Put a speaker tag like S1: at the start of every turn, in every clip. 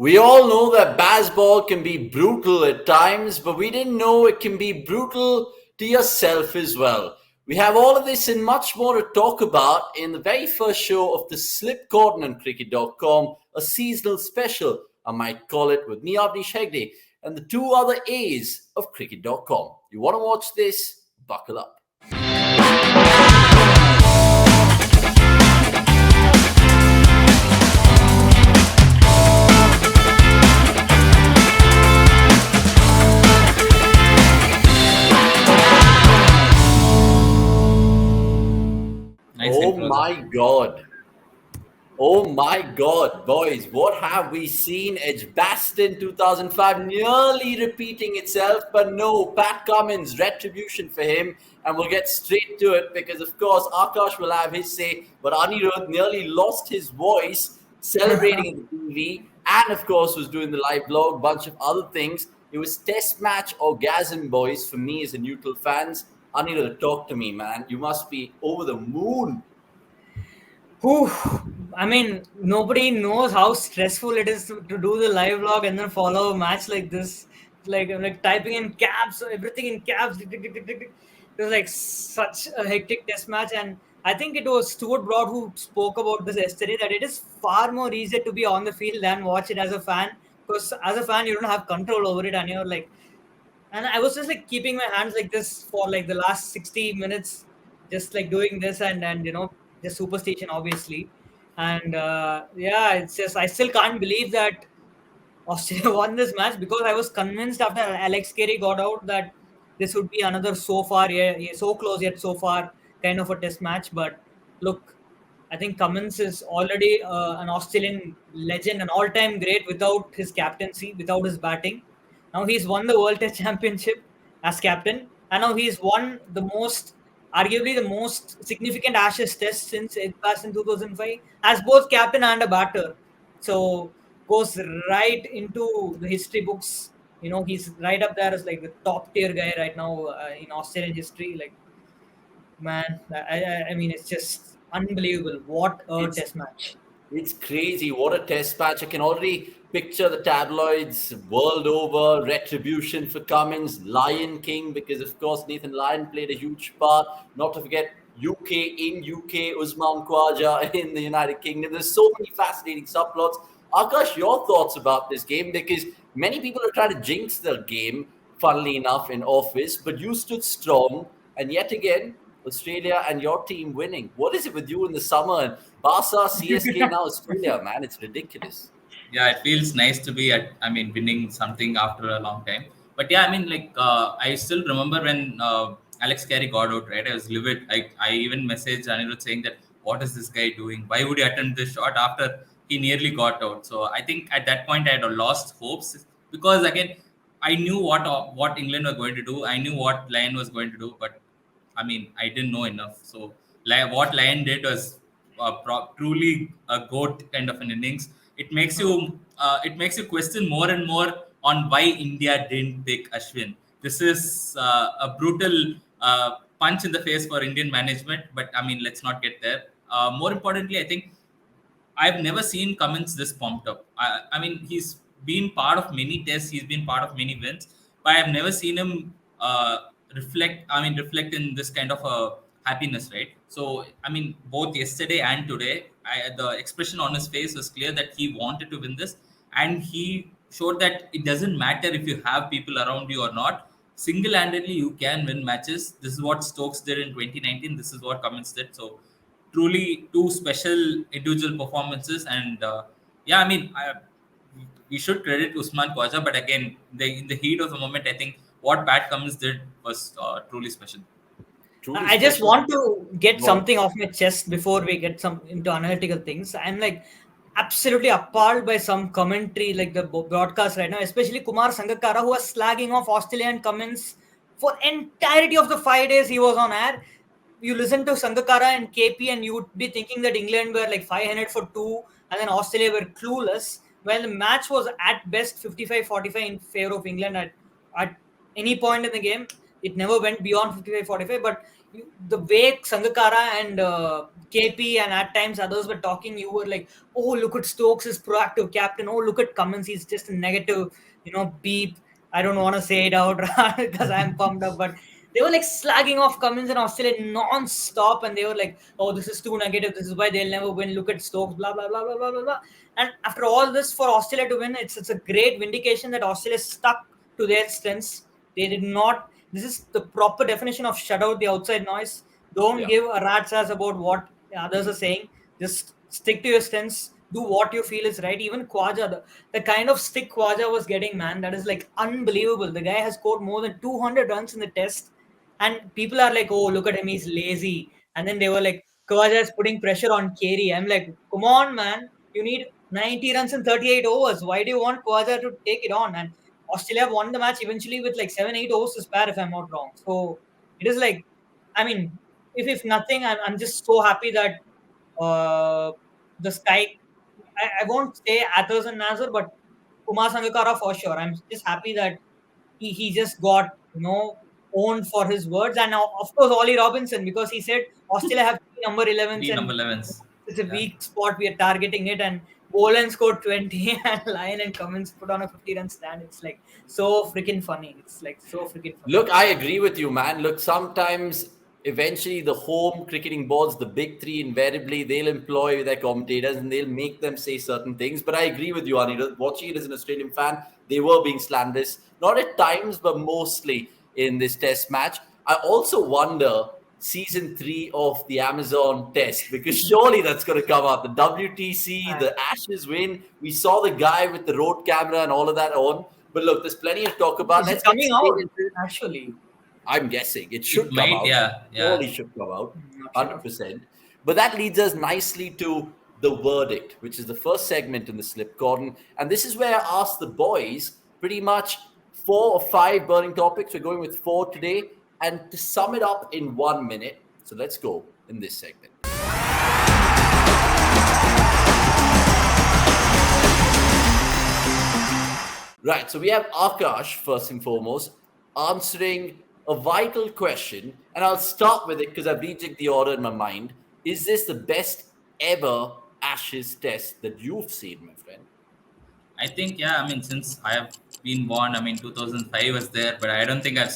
S1: We all know that baseball can be brutal at times, but we didn't know it can be brutal to yourself as well. We have all of this and much more to talk about in the very first show of the Slip Cordon on cricket.com, a seasonal special, I might call it, with me, Avnish Hegde, and the two other A's of cricket.com. You want to watch this? Buckle up. Oh my God. Oh my God, boys, what have we seen? Edgbaston 2005 nearly repeating itself, but no, Pat Cummins, retribution for him. And we'll get straight to it because, of course, Akash will have his say, but Anirudh nearly lost his voice celebrating in the TV and, of course, was doing the live blog, bunch of other things. It was test match orgasm, boys, for me as a neutral fans. Anirudh, talk to me, man. You must be over the moon.
S2: Whew. I mean, nobody knows how stressful it is to do the live log and then follow a match like this. Like typing in caps, everything in caps. It was like such a hectic test match, and I think it was Stuart Broad who spoke about this yesterday, that it is far more easier to be on the field than watch it as a fan, because as a fan you don't have control over it, and you're like, and I was just like keeping my hands like this for like the last 60 minutes, just like doing this and the superstition, obviously. And yeah, it's just, I still can't believe that Australia won this match, because I was convinced after Alex Carey got out that this would be another so far, yeah, so close yet so far kind of a test match. But look, I think Cummins is already an Australian legend, an all-time great without his captaincy, without his batting. Now he's won the World Test Championship as captain, and now he's won arguably the most significant Ashes Test since Edgbaston in 2005 as both captain and a batter. So goes right into the history books. He's right up there as like the top tier guy right now in Australian history. Like, man, I mean, it's just unbelievable. What a test match!
S1: It's crazy. What a test match. I can already picture the tabloids world over, retribution for Cummins, Lion King, because of course Nathan Lyon played a huge part. Not to forget UK, Usman Khawaja in the United Kingdom. There's so many fascinating subplots. Akash, your thoughts about this game, because many people are trying to jinx the game, funnily enough, in office, but you stood strong, and yet again, Australia and your team winning. What is it with you in the summer? And Barca, CSK, now Australia, man. It's ridiculous.
S3: Yeah, it feels nice to be winning something after a long time. But yeah, I still remember when Alex Carey got out, right? I was livid. I even messaged Anirudh saying that, what is this guy doing? Why would he attempt this shot after he nearly got out? So I think at that point I had lost hopes, because again, I knew what England were going to do. I knew what Lyon was going to do, but I didn't know enough. So what Lyon did was truly a goat kind of an innings. It makes you question more and more on why India didn't pick Ashwin. This is a brutal punch in the face for Indian management. But let's not get there. More importantly, I think I've never seen Cummins this pumped up. He's been part of many tests, he's been part of many wins, but I've never seen him reflect in this kind of a happiness, right? So, both yesterday and today, the expression on his face was clear that he wanted to win this, and he showed that it doesn't matter if you have people around you or not. Single-handedly, you can win matches. This is what Stokes did in 2019. This is what Cummins did. So, truly two special individual performances, and we should credit Usman Khawaja, but again, in the heat of the moment, I think what Pat Cummins did was truly special.
S2: I just want to get something off my chest before we get into analytical things. I'm like absolutely appalled by some commentary, like the broadcast right now, especially Kumar Sangakkara, who was slagging off Australia and Cummins for entirety of the 5 days he was on air. You listen to Sangakkara and KP and you would be thinking that England were like 500 for 2 and then Australia were clueless. Well, the match was at best 55-45 in favor of England at any point in the game. It never went beyond 55-45, but the way Sangakkara and KP and at times others were talking, you were like, oh, look at Stokes is proactive captain. Oh, look at Cummins, he's just a negative, beep. I don't want to say it out because I'm pumped up, but they were like slagging off Cummins and Australia non-stop, and they were like, oh, this is too negative. This is why they'll never win. Look at Stokes, blah, blah, blah, blah, blah, blah, blah. And after all this, for Australia to win, it's a great vindication that Australia stuck to their strengths. They did not. This is the proper definition of shut out the outside noise. Don't give a rat's ass about what others are saying. Just stick to your strengths. Do what you feel is right. Even Khwaja, the kind of stick Khwaja was getting, man, that is like unbelievable. The guy has scored more than 200 runs in the test. And people are like, oh, look at him, he's lazy. And then they were like, Khwaja is putting pressure on Carey. I'm like, come on, man. You need 90 runs in 38 overs. Why do you want Khwaja to take it on? And Australia won the match eventually with like 7-8 overs to spare, if I'm not wrong. So it is like, I mean, if nothing, I'm just so happy that the Sky, I won't say Athers and Nazar, but Kumar Sangakkara for sure. I'm just happy that he just got, owned for his words. And now, of course, Ollie Robinson, because he said Australia have three number 11s
S3: Three
S2: and
S3: number 11s.
S2: it's a
S3: Yeah.
S2: weak spot. We are targeting it. And Boland scored 20 and Lyon and Cummins put on a 50-run stand. It's like so freaking funny. It's like so freaking funny.
S1: Look, I agree with you, man. Look, sometimes eventually the home cricketing boards, the big three, invariably they'll employ their commentators and they'll make them say certain things. But I agree with you, Anirudh. Watching it as an Australian fan, they were being slanderous, not at times, but mostly in this test match. I also wonder season 3 of the Amazon test, because surely that's going to come out. The WTC, the Ashes win. We saw the guy with the road camera and all of that on. But look, there's plenty to talk about.
S2: It's coming out, actually.
S1: I'm guessing it should come
S3: might,
S1: out.
S3: yeah.
S1: Surely should come out,
S2: Not sure.
S1: 100%. But that leads us nicely to the verdict, which is the first segment in the slip, Cordon. And this is where I asked the boys pretty much 4 or 5 burning topics. We're going with 4 today. And to sum it up in 1 minute, so let's go in this segment. Right, so we have Akash, first and foremost, answering a vital question. And I'll start with it because I've rejigged the order in my mind. Is this the best ever Ashes test that you've seen, my friend?
S3: I think, yeah. I mean, since I have been born, I mean, 2005 was there, but I don't think I've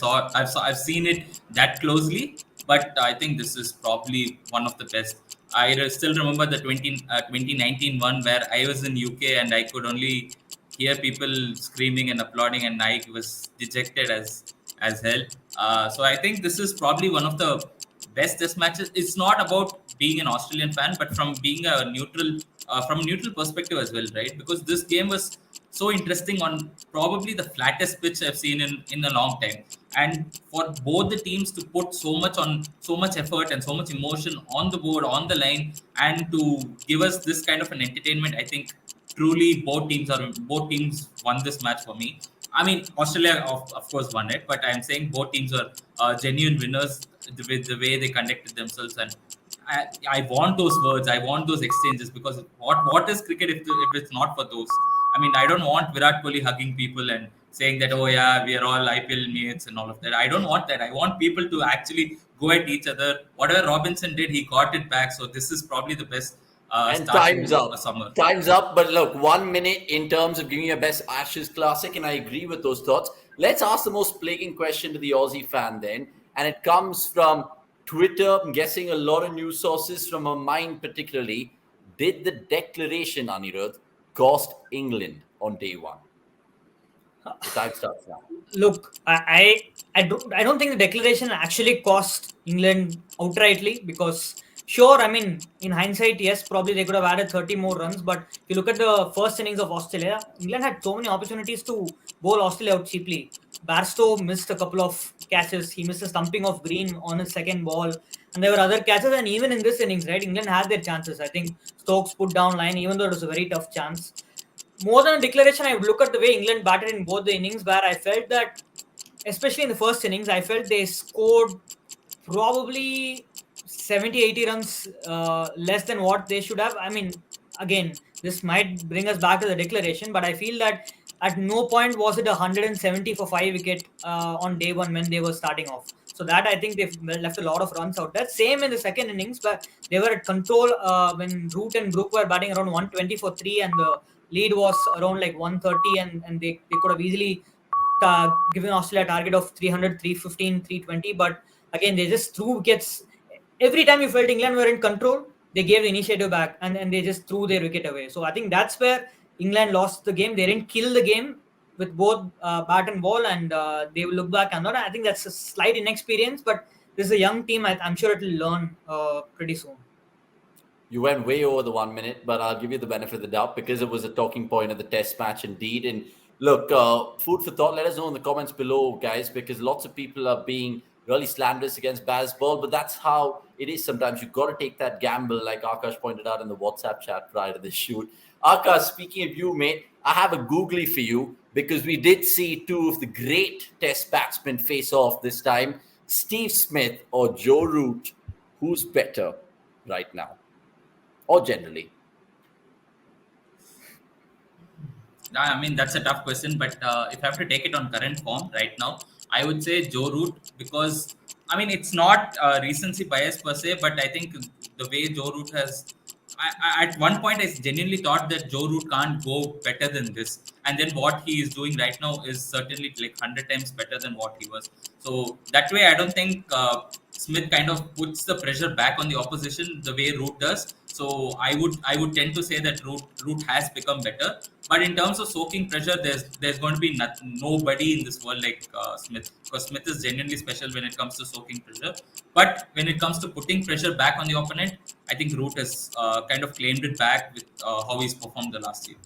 S3: seen it that closely. But I think this is probably one of the best. I still remember the 2019 one where I was in UK and I could only hear people screaming and applauding, and I was dejected as hell. So I think this is probably one of the best test matches. It's not about being an Australian fan, but from being a neutral, from a neutral perspective as well, right? Because this game was so interesting on probably the flattest pitch I've seen in a long time. And for both the teams to put so much effort and so much emotion on the board, on the line, and to give us this kind of an entertainment, I think truly both teams won this match for me. I mean, Australia of course won it, but I'm saying both teams are genuine winners with the way they conducted themselves. And I want those words, I want those exchanges, because what is cricket if it's not for those? I mean, I don't want Virat Kohli hugging people and saying that, oh yeah, we are all IPL mates and all of that. I don't want that. I want people to actually go at each other. Whatever Robinson did, he got it back. So this is probably the best.
S1: And time's up. Time's up. But look, 1 minute in terms of giving your best Ashes classic, and I agree with those thoughts. Let's ask the most plaguing question to the Aussie fan then, and it comes from Twitter. I'm guessing a lot of news sources from her mind particularly. Did the declaration, Anirudh, cost England on day 1? The time starts now.
S2: Look, I don't think the declaration actually cost England outrightly, because sure, I mean, in hindsight, yes, probably they could have added 30 more runs. But if you look at the first innings of Australia, England had so many opportunities to bowl Australia out cheaply. Barstow missed a couple of catches. He missed a stumping of Green on his second ball. And there were other catches. And even in this innings, right, England had their chances. I think Stokes put down line, even though it was a very tough chance. More than a declaration, I would look at the way England batted in both the innings, where I felt that, especially in the first innings, I felt they scored probably 70-80 runs less than what they should have. I mean, again, this might bring us back to the declaration, but I feel that At no point was it 170 for 5 wicket on day one when they were starting off. So that I think they've left a lot of runs out there. Same in the second innings, but they were at control when Root and Brook were batting around 120 for 3, and the lead was around like 130, and they could have easily given Australia a target of 300, 315, 320. But again, they just threw wickets. Every time you felt England were in control, they gave the initiative back, and they just threw their wicket away. So I think that's where England lost the game. They didn't kill the game with both bat and ball, and they will look back and not. I think that's a slight inexperience, but this is a young team. I'm sure it will learn pretty soon.
S1: You went way over the 1 minute, but I'll give you the benefit of the doubt because it was a talking point of the test match indeed. And look, food for thought. Let us know in the comments below, guys, because lots of people are being really slanderous against baseball, but that's how it is sometimes. You've got to take that gamble, like Akash pointed out in the WhatsApp chat prior to this shoot. Akash, speaking of you, mate, I have a googly for you because we did see two of the great test batsmen face off this time. Steve Smith or Joe Root, who's better right now? Or generally?
S3: I mean, that's a tough question, but if I have to take it on current form right now, I would say Joe Root because, I mean, it's not recency bias per se, but I think the way Joe Root has. At one point, I genuinely thought that Joe Root can't go better than this. And then what he is doing right now is certainly like 100 times better than what he was. So that way, I don't think Smith kind of puts the pressure back on the opposition the way Root does. So I would tend to say that Root has become better. But in terms of soaking pressure, there's going to be nobody in this world like Smith, because Smith is genuinely special when it comes to soaking pressure. But when it comes to putting pressure back on the opponent, I think Root has kind of claimed it back with how he's performed the last year.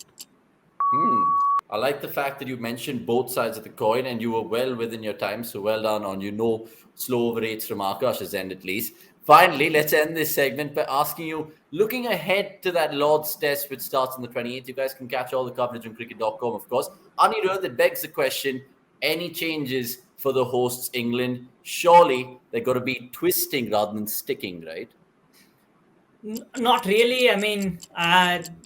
S1: I like the fact that you mentioned both sides of the coin and you were well within your time. So well done on, slow over rates from Akash's end at least. Finally, let's end this segment by asking you, looking ahead to that Lord's Test, which starts on the 28th, you guys can catch all the coverage on cricket.com, of course. Anirudh, that begs the question, any changes for the hosts, England? Surely they're going to be twisting rather than sticking, right?
S2: Not really. I mean,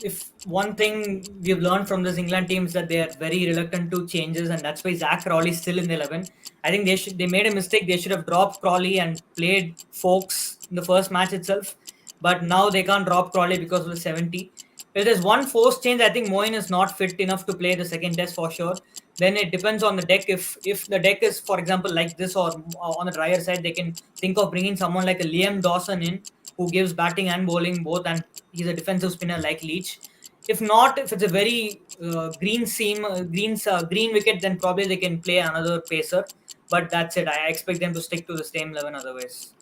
S2: if one thing we've learned from this England team is that they are very reluctant to changes, and that's why Zach Crawley's still in the 11. I think they made a mistake. They should have dropped Crawley and played Folks in the first match itself. But now they can't drop Crawley because of the 70. If there's one forced change, I think Moeen is not fit enough to play the second test for sure. Then it depends on the deck. If the deck is, for example, like this or on the drier side, they can think of bringing someone like a Liam Dawson in, who gives batting and bowling both, and he's a defensive spinner like Leach. If not, if it's a very green wicket, then probably they can play another pacer. But that's it. I expect them to stick to the same 11 otherwise.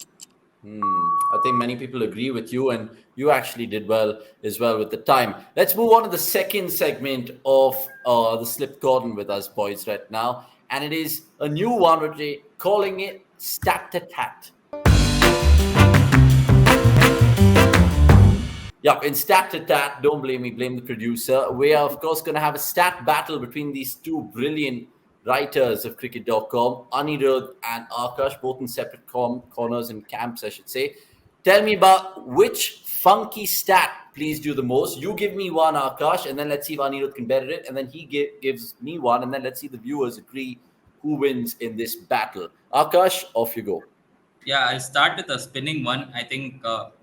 S1: I think many people agree with you, and you actually did well as well with the time. Let's move on to the second segment of the Slip Cordon with us, boys, right now. And it is a new one, which we're calling it Stat-Tat-Tat. Yeah, in Stat-Tat-Tat, don't blame me, blame the producer. We are, of course, going to have a stat battle between these two brilliant writers of cricket.com, Anirudh and Akash, both in separate corners and camps, I should say. Tell me about which funky stat pleased you the most. You give me one, Akash, and then let's see if Anirudh can better it. And then he gives me one, and then let's see the viewers agree who wins in this battle. Akash, off you go.
S3: Yeah, I'll start with a spinning one. I think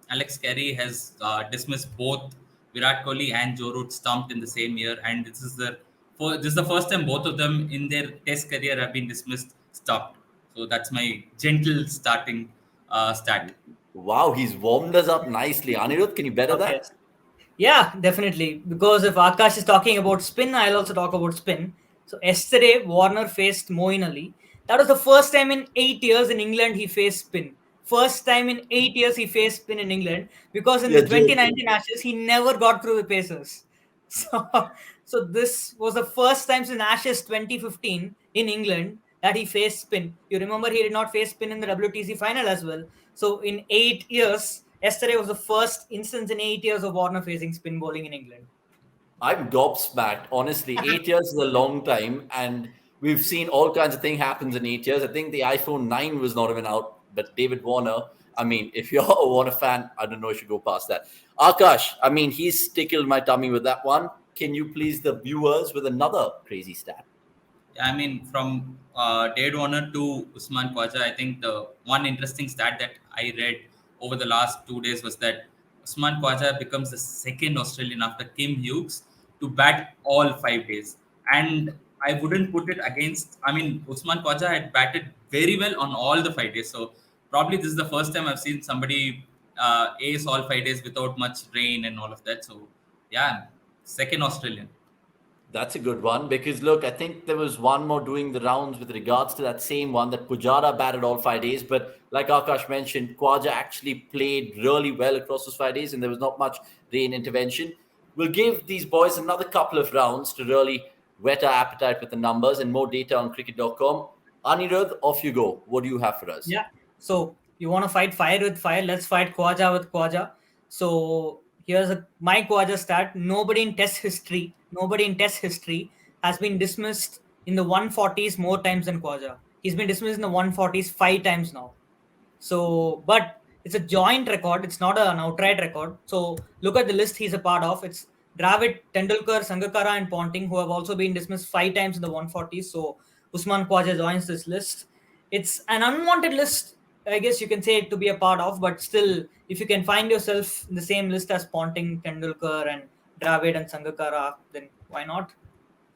S3: Alex Carey has dismissed both Virat Kohli and Joe Root stumped in the same year, and this is the first time both of them in their Test career have been dismissed stumped. So that's my gentle starting stat.
S1: Wow, he's warmed us up nicely. Anirudh, can you better that?
S2: Yeah, definitely. Because if Akash is talking about spin, I'll also talk about spin. So yesterday, Warner faced Moeen Ali. That was the first time in 8 years in England he faced spin. First time in 8 years he faced spin in England, because in the 2019 Ashes he never got through the Pacers. So this was the first time since Ashes 2015 in England that he faced spin. You remember he did not face spin in the WTC final as well. So in 8 years, yesterday was the first instance in 8 years of Warner facing spin bowling in England.
S1: I'm gobsmacked. Honestly, 8 years is a long time, and we've seen all kinds of things happen in 8 years. I think the iPhone 9 was not even out, but David Warner, I mean, if you're a Warner fan, I don't know if you go past that. Akash, I mean, he's tickled my tummy with that one. can you please the viewers with another crazy stat?
S3: I mean, from David Warner to Usman Khwaja, I think the one interesting stat that I read over the last 2 days was that Usman Khwaja becomes the second Australian after Kim Hughes to bat all 5 days. And I wouldn't put it against, I mean, Usman Khwaja had batted very well on all the 5 days. So probably this is the first time I've seen somebody ace all 5 days without much rain and all of that. So, yeah, second Australian.
S1: That's a good one because look, I think there was one more doing the rounds with regards to that same one that Pujara batted all 5 days. But like Akash mentioned, Khwaja actually played really well across those 5 days and there was not much rain intervention. We'll give these boys another couple of rounds to really whet our appetite with the numbers and more data on cricket.com. Anirudh, off you go. What do you have for us?
S2: Yeah. So you want to fight fire with fire? Let's fight Khwaja with Khwaja. So here's my Khwaja stat. Nobody in Test history has been dismissed in the 140s more times than Khwaja. He's been dismissed in the 140s 5 times now. So, but it's a joint record. It's not an outright record. So look at the list he's a part of. It's Dravid, Tendulkar, Sangakkara, and Ponting, who have also been dismissed 5 times in the 140s. So Usman Khwaja joins this list. It's an unwanted list, I guess you can say, to be a part of, but still, if you can find yourself in the same list as Ponting, Tendulkar, and Dravid and Sangakkara, then why not?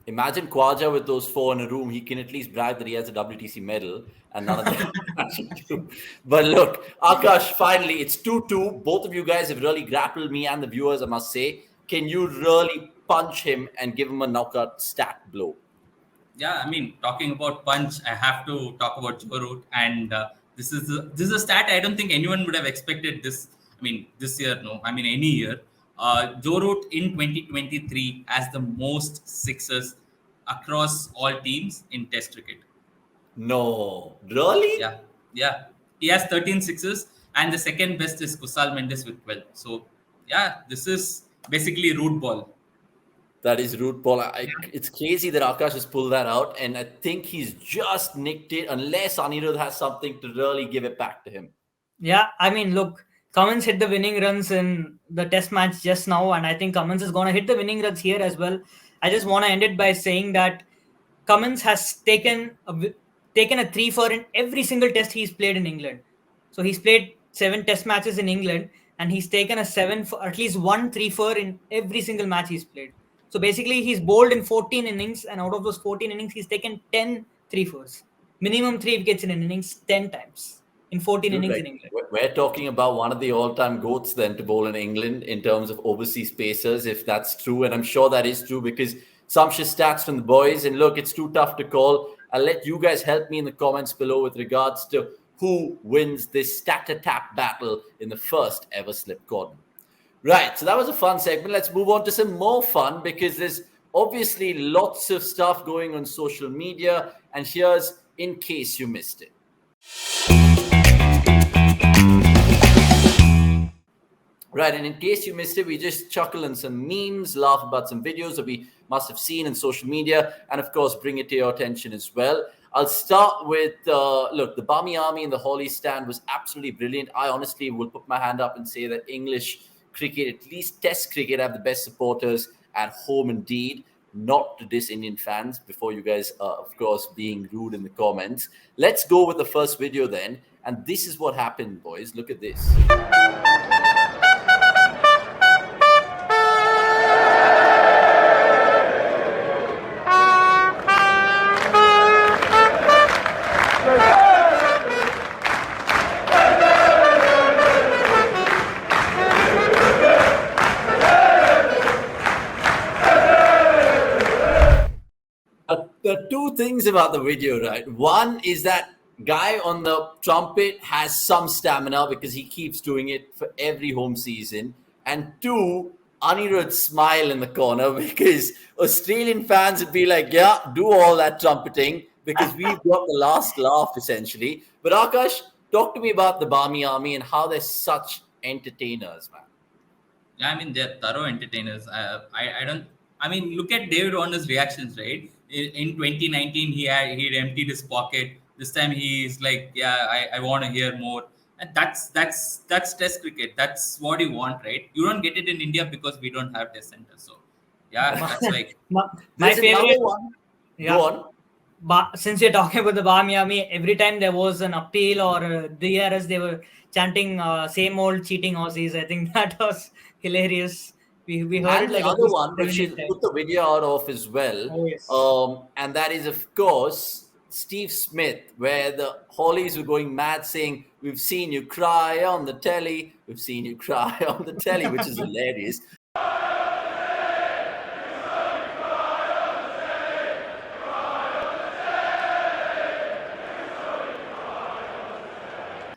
S1: Imagine Khwaja with those four in a room. He can at least brag that he has a WTC medal and none of them actually do. But look, Akash, finally, it's 2-2. Both of you guys have really grappled me and the viewers, I must say. Can you really punch him and give him a knockout stat blow?
S3: Yeah, I mean, talking about punch, I have to talk about Joe Root, and this is a stat I don't think anyone would have expected this. I mean, this year, no. I mean, any year. Joe Root in 2023 has the most sixes across all teams in Test cricket.
S1: No, really?
S3: Yeah. He has 13 sixes, and the second best is Kusal Mendes with 12. So, yeah, this is basically root ball.
S1: That is root ball. It's crazy that Akash has pulled that out, and I think he's just nicked it, unless Anirudh has something to really give it back to him.
S2: Yeah, I mean, look, Cummins hit the winning runs in the test match just now, and I think Cummins is going to hit the winning runs here as well. I just want to end it by saying that Cummins has taken a 3-4 in every single test he's played in England. So he's played 7 test matches in England, and he's taken a 7 for at least 1 3-4 in every single match he's played. So basically, he's bowled in 14 innings, and out of those 14 innings, he's taken 10 3-4s. Minimum 3 wickets in an innings 10 times in 14 innings in England.
S1: We're talking about one of the all-time GOATs then to bowl in England in terms of overseas pacers, if that's true. And I'm sure that is true because sumptuous stats from the boys. And look, it's too tough to call. I'll let you guys help me in the comments below with regards to who wins this Stat-Tat-Tat battle in the first ever slip Cordon. Right, so that was a fun segment. Let's move on to some more fun because there's obviously lots of stuff going on social media. And here's in case you missed it. Right, and in case you missed it, we just chuckle on some memes, laugh about some videos that we must have seen in social media, and of course, bring it to your attention as well. I'll start with, look, the Barmy Army and the Holly stand was absolutely brilliant. I honestly will put my hand up and say that English cricket, at least Test cricket, have the best supporters at home indeed. Not to diss Indian fans before you guys are, of course, being rude in the comments. Let's go with the first video then. And this is what happened, boys. Look at this. There are two things about the video, right? One is that guy on the trumpet has some stamina because he keeps doing it for every home season. And two, Anirudh's smile in the corner because Australian fans would be like, yeah, do all that trumpeting because we've got the last laugh essentially. But Akash, talk to me about the Barmy Army and how they're such entertainers, man.
S3: Yeah, I mean, they're thorough entertainers. I mean, look at David Warner's reactions, right? In 2019, he'd emptied his pocket. This time he's like, yeah, I want to hear more. And that's Test cricket. That's what you want, right? You don't get it in India because we don't have Test centers. So, Yeah, that's like
S2: My
S1: There's another
S2: favorite,
S1: one.
S2: yeah.
S1: Go on.
S2: Since we're talking about the Bar Miami, every time there was an appeal or DRS, they were chanting same old cheating Aussies. I think that was hilarious. We heard it
S1: And the
S2: like at
S1: other
S2: least
S1: one, which
S2: 7,
S1: is
S2: 8 times.
S1: put the video out of as well,
S2: Oh, yes.
S1: and that is, of course, Steve Smith, where the Hollies were going mad saying, "We've seen you cry on the telly, we've seen you cry on the telly," which is hilarious.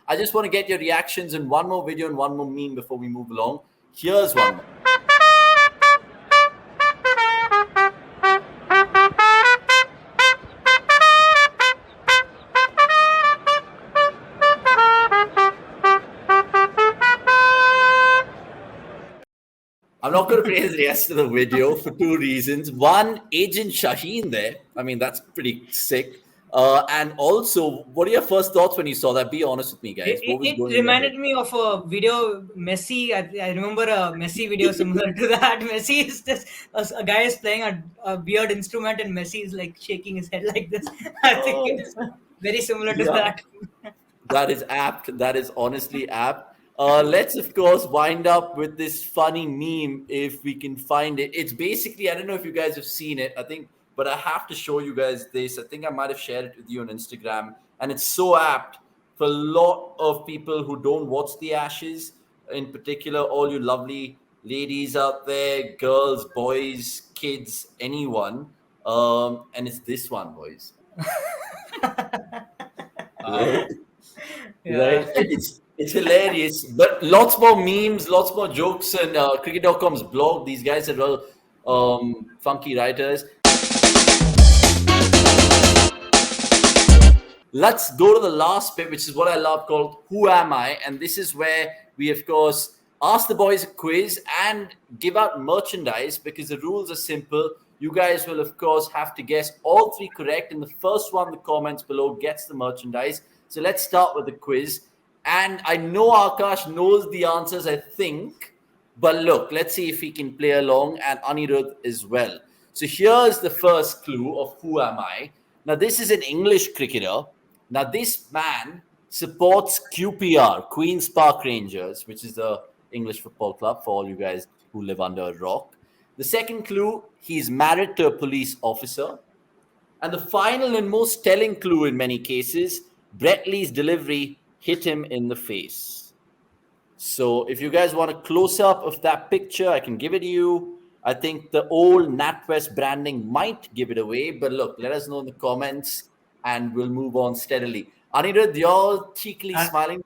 S1: I just want to get your reactions in one more video and one more meme before we move along. Here's one more. I'm not going to play the rest of the video for two reasons. One, Agent Shaheen there. I mean, that's pretty sick. And also, what are your first thoughts when you saw that? Be honest with me, guys. What was
S2: It
S1: going in your head?
S2: reminded me of a video, Messi. I remember a Messi video similar to that. Messi is just a guy is playing a weird instrument, and Messi is like shaking his head like this. I think
S1: Oh,
S2: it's very similar to
S1: yeah.
S2: that.
S1: That is apt. That is honestly apt. Let's, of course, wind up with this funny meme if we can find it. It's basically, I don't know if you guys have seen it, I think, but I have to show you guys this. I think I might have shared it with you on Instagram. And it's so apt for a lot of people who don't watch the Ashes, in particular, all you lovely ladies out there, girls, boys, kids, anyone. And it's this one, boys. Right?
S2: Yeah.
S1: Right? It's hilarious, but lots more memes, lots more jokes, and cricket.com's blog. These guys are real funky writers. Let's go to the last bit, which is what I love, called Who Am I? And this is where we, of course, ask the boys a quiz and give out merchandise, because the rules are simple. You guys will, of course, have to guess all three correct, and the first one in the comments below gets the merchandise. So let's start with the quiz. And I know Akash knows the answers, I think. But look, let's see if he can play along, and Anirudh as well. So here's the first clue of Who Am I? Now, this is an English cricketer. Now, this man supports QPR, Queen's Park Rangers, which is the English football club for all you guys who live under a rock. The second clue, he's married to a police officer. And the final and most telling clue in many cases, Brett Lee's delivery hit him in the face. So if you guys want a close-up of that picture, I can give it to you. I think the old NatWest branding might give it away, but look, let us know in the comments and we'll move on steadily. Anirudh, you're cheekily
S2: Uh,
S1: smiling.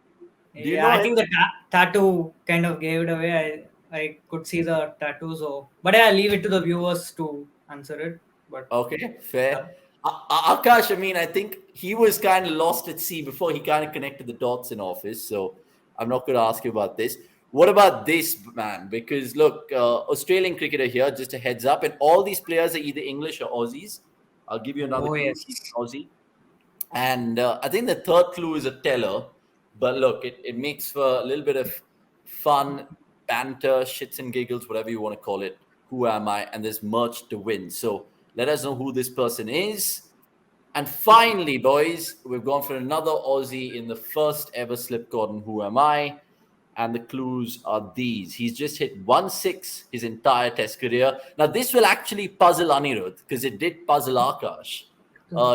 S1: Do you
S2: Yeah,
S1: know
S2: I
S1: him?
S2: think the tattoo kind of gave it away. I could see the tattoo, so but I leave it to the viewers to answer it. But
S1: Okay,
S2: yeah.
S1: fair. Akash, I mean, I think he was kind of lost at sea before he kind of connected the dots in office. So I'm not going to ask you about this. What about this, man? Because look, Australian cricketer here, just a heads up, and all these players are either English or Aussies. I'll give you another
S2: Oh
S1: clue.
S2: yes.
S1: He's an Aussie. And I think the third clue is a teller. But look, it makes for a little bit of fun, banter, shits and giggles, whatever you want to call it. Who am I? And there's merch to win. So let us know who this person is. And finally, boys, we've gone for another Aussie in the first ever slip Cordon. Who am I? And the clues are these. He's just hit 1-6 his entire test career. Now, this will actually puzzle Anirudh because it did puzzle Akash.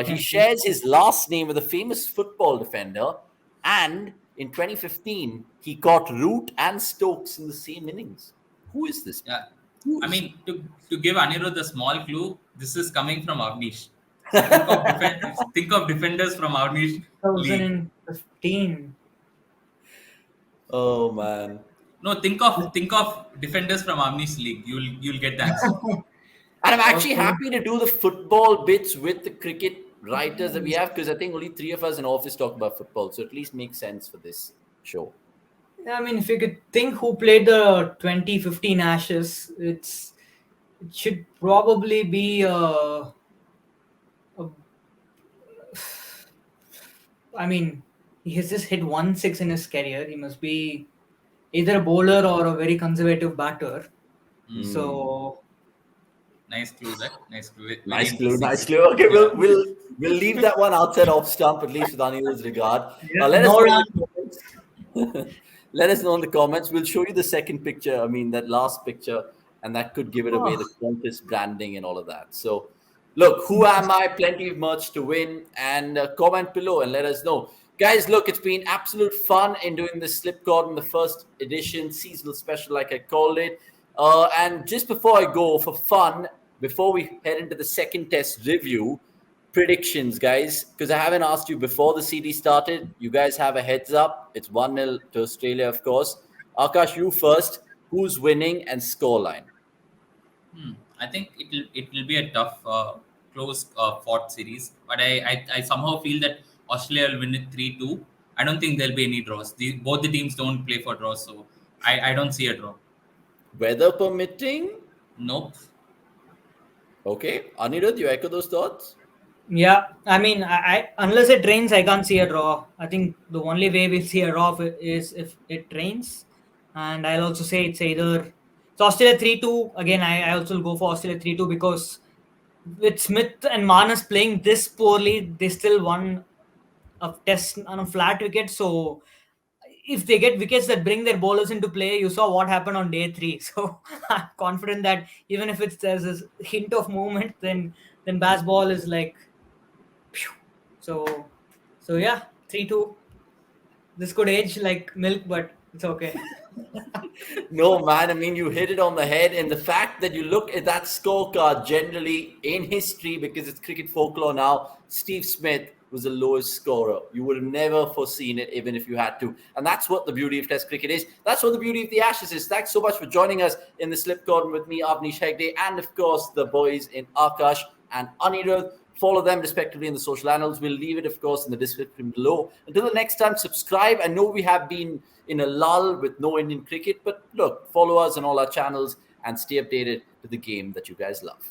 S1: He shares his last name with a famous football defender. And in 2015, he caught Root and Stokes in the same innings. Who is this?
S3: yeah.
S1: Who
S3: I
S1: is
S3: mean, to give Anirudh a small clue, this is coming from Avnish. Think of defenders from Avnish league.
S2: 2015.
S1: Oh, man.
S3: No, think of defenders from Avnish league. You'll get the answer.
S1: And I'm actually
S2: Okay.
S1: happy to do the football bits with the cricket writers that we have, because I think only three of us in office talk about football. So at least makes sense for this show.
S2: I mean, if you could think who played the 2015 Ashes, it should probably be I mean, he has just hit 1-6 in his career. He must be either a bowler or a very conservative batter.
S1: Hmm.
S2: So
S3: Nice clue, that. Nice clue. Very
S1: Nice clue,
S3: interesting.
S1: nice clue. Okay,
S3: Yeah.
S1: we'll leave that one outside off stump, at least with Anirudh's regard.
S2: Yeah,
S1: Let us
S2: no
S1: know
S2: run.
S1: in the comments. Let us know in the comments. We'll show you the second picture. I mean, that last picture, and that could give it away,
S2: Oh,
S1: the contest branding and all of that. So, look, who am I? Plenty of merch to win, and comment below and let us know. Guys, look, it's been absolute fun in doing this Slip Cordon, the first edition, seasonal special, like I called it. And just before I go, for fun, before we head into the second test review, predictions, guys, because I haven't asked you before the CD started. You guys have a heads up. It's 1-0 to Australia, of course. Akash, you first. Who's winning and scoreline?
S3: I think it will be a tough, close fought series. But I somehow feel that Australia will win it 3-2. I don't think there'll be any draws. Both the teams don't play for draws, so I don't see a draw.
S1: Weather permitting?
S3: Nope.
S1: Okay. Anirudh, you echo those thoughts?
S2: yeah. I mean, I unless it rains, I can't see a draw. I think the only way we'll see a draw is if it rains, and I'll also say it's either so Australia 3-2. Again, I also go for Australia 3-2 because with Smith and Marnus playing this poorly, they still won a test on a flat wicket. So if they get wickets that bring their bowlers into play, you saw what happened on day 3. So I'm confident that even if there's this hint of movement, then Bass ball is like, phew. So yeah, 3-2. This could age like milk, but it's okay.
S1: No, man. I mean, you hit it on the head. And the fact that you look at that scorecard generally in history, because it's cricket folklore now, Steve Smith was the lowest scorer. You would have never foreseen it, even if you had to. And that's what the beauty of Test cricket is. That's what the beauty of the Ashes is. Thanks so much for joining us in the Slip Cordon with me, Avnish Hegde, and of course, the boys in Akash and Anirudh. Follow them respectively in the social channels. We'll leave it, of course, in the description below. Until the next time, subscribe. I know we have been in a lull with no Indian cricket, but look, follow us on all our channels and stay updated to the game that you guys love.